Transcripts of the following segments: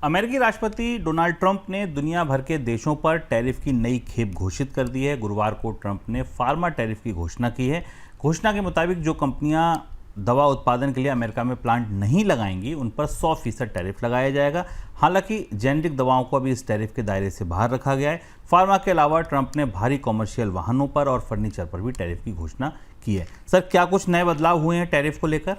अमेरिकी राष्ट्रपति Donald Trump ने दुनिया भर के देशों पर टैरिफ की नई खेप घोषित कर दी है। गुरुवार को ट्रंप ने फार्मा टैरिफ की घोषणा की है। घोषणा के मुताबिक जो कंपनियां दवा उत्पादन के लिए अमेरिका में प्लांट नहीं लगाएंगी उन पर 100% टैरिफ लगाया जाएगा। हालांकि जेनेरिक दवाओं को अभी इस टैरिफ के दायरे से बाहर रखा गया है। फार्मा के अलावा ट्रंप ने भारी कॉमर्शियल वाहनों पर और फर्नीचर पर भी टैरिफ की घोषणा की है। सर, क्या कुछ नए बदलाव हुए हैं टैरिफ को लेकर?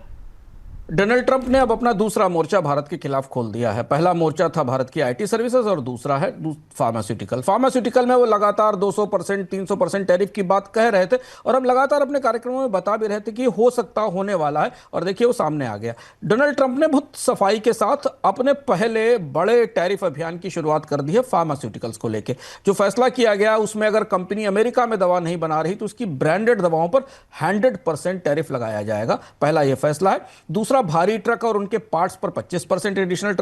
डोनाल्ड ट्रंप ने अब अपना दूसरा मोर्चा भारत के खिलाफ खोल दिया है। पहला मोर्चा था भारत की आईटी सर्विसेज और दूसरा है फार्मास्यूटिकल में वो लगातार 200% 300% टैरिफ की बात कह रहे थे और अब लगातार अपने कार्यक्रमों में बता भी रहे थे कि हो सकता होने वाला है, और देखिए वो सामने आ गया। डोनाल्ड ट्रंप ने बहुत सफाई के साथ अपने पहले बड़े टैरिफ अभियान की शुरुआत कर दी है फार्मास्यूटिकल्स को लेकर। जो फैसला किया गया उसमें अगर कंपनी अमेरिका में दवा नहीं बना रही तो उसकी ब्रांडेड दवाओं पर 100% टैरिफ लगाया जाएगा। पहला यह फैसला है। दूसरा, भारी ट्रक और उनके पार्ट्स पर 25% एडिशनल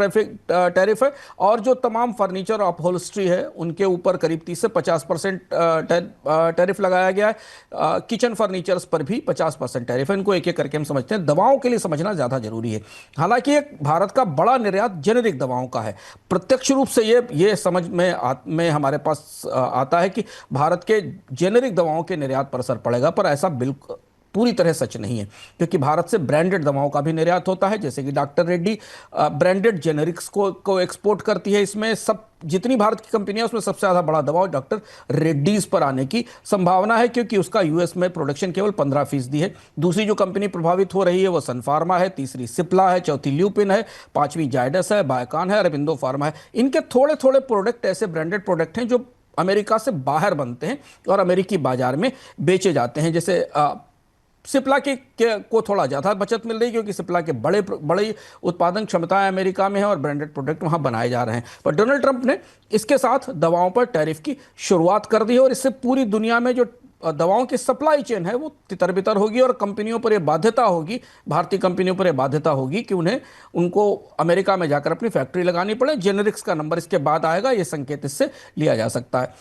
टैरिफ है, और जो तमाम फर्नीचर और अपहोल्स्ट्री है उनके ऊपर करीब 30 से 50% टैरिफ लगाया गया है। किचन फर्नीचर्स पर भी 50% टैरिफ है। इनको एक एक करके हम समझते हैं। दवाओं के लिए समझना ज्यादा जरूरी है। हालांकि एक भारत का बड़ा निर्यात जेनेरिक दवाओं का है। प्रत्यक्ष रूप से ये समझ में हमारे पास आता है कि भारत के जेनेरिक दवाओं के निर्यात पर असर पड़ेगा, पर ऐसा बिल्कुल पूरी तरह सच नहीं है, क्योंकि भारत से ब्रांडेड दवाओं का भी निर्यात होता है। जैसे कि डॉक्टर रेड्डी ब्रांडेड जेनेरिक्स को एक्सपोर्ट करती है। इसमें सब जितनी भारत की कंपनियां उसमें सबसे ज़्यादा बड़ा दबाव डॉक्टर रेड्डीज पर आने की संभावना है, क्योंकि उसका यूएस में प्रोडक्शन केवल 15% है। दूसरी जो कंपनी प्रभावित हो रही है वो सन फार्मा है, तीसरी सिप्ला है, चौथी ल्यूपिन है, पांचवी जायडस है, बायोकॉन है, अरबिंदो फार्मा है। इनके थोड़े थोड़े प्रोडक्ट ऐसे ब्रांडेड प्रोडक्ट हैं जो अमेरिका से बाहर बनते हैं और अमेरिकी बाजार में बेचे जाते हैं। जैसे सिप्ला को थोड़ा ज़्यादा बचत मिल रही है, क्योंकि सिप्ला के बड़ी उत्पादन क्षमताएं अमेरिका में है और ब्रांडेड प्रोडक्ट वहां बनाए जा रहे हैं। पर डोनाल्ड ट्रंप ने इसके साथ दवाओं पर टैरिफ की शुरुआत कर दी है, और इससे पूरी दुनिया में जो दवाओं की सप्लाई चेन है वो तितर बितर होगी, और कंपनियों पर यह बाध्यता होगी, भारतीय कंपनियों पर यह बाध्यता होगी कि उनको अमेरिका में जाकर अपनी फैक्ट्री लगानी पड़े। जेनेरिक्स का नंबर इसके बाद आएगा, यह संकेत इससे लिया जा सकता है।